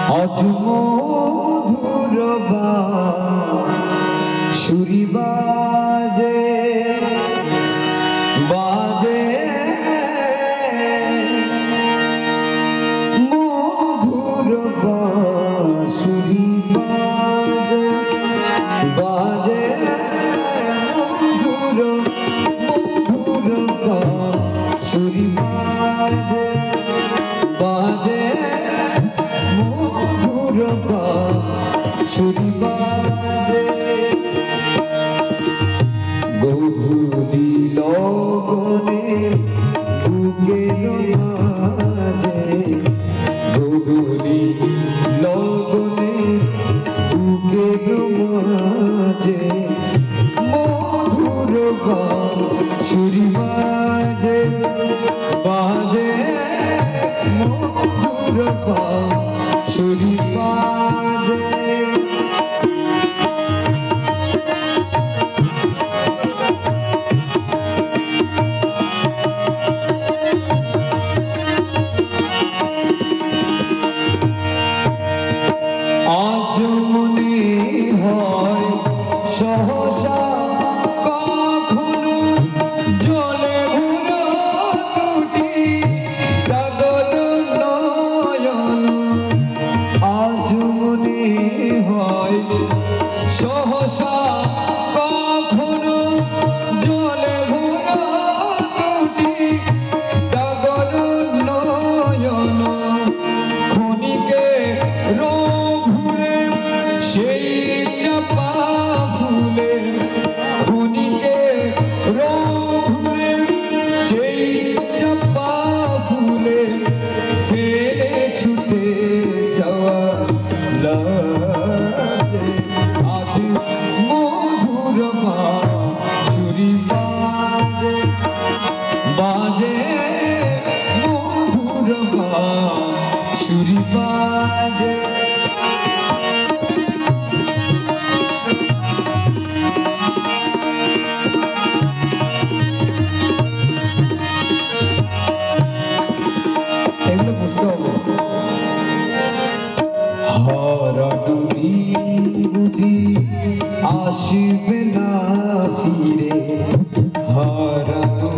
আজ মধুর বাঁশুরি বাজে বাজে মধুর বাঁশুরি বাজে বাজে মধুর মধুর বাঁশুরি বাজে বাজে মধুর বাঁশুরি বাজে গধূলি লগনে বুকের মাঝে গধূলি লগনে বুকের মাঝে মধুর বাঁশুরি বাজে বাজে মধুর বাঁশুরি বাজে আজ মনে হয় সহসা কখনো জলে ভুলো দুটি কাগজ নয়ন আজ মনে হয় সহসা কখনো জলে ভুলো দুটি কাগজ নয়ন ক্ষণিকে সেই চাপা ফুলে ক্ষণিকে ভুলে সেই চাপা ফুলে ফেলে ছুটে যাওয়া লাজে আজ মধুর বাঁশুরি বাজে বাজে মধুর বাঁশুরি বাজে হারানো দিন বুঝি আসবে না ফিরে হারানো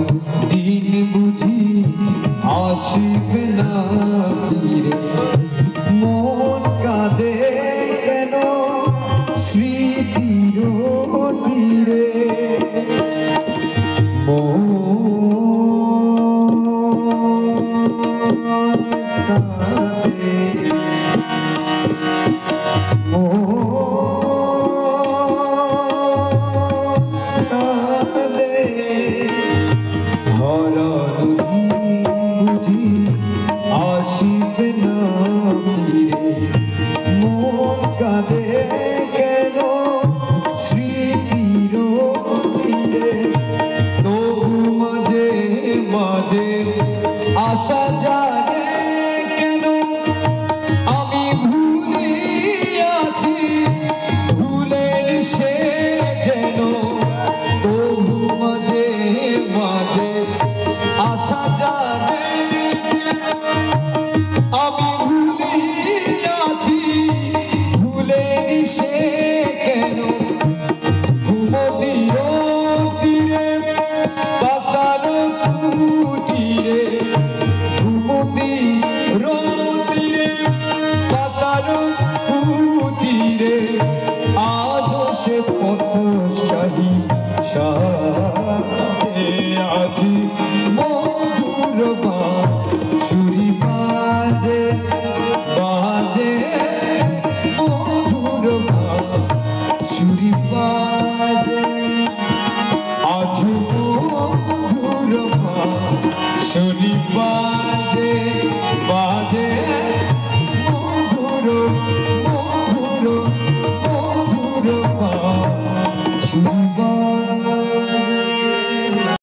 দিন বুঝি আসবে না ফিরে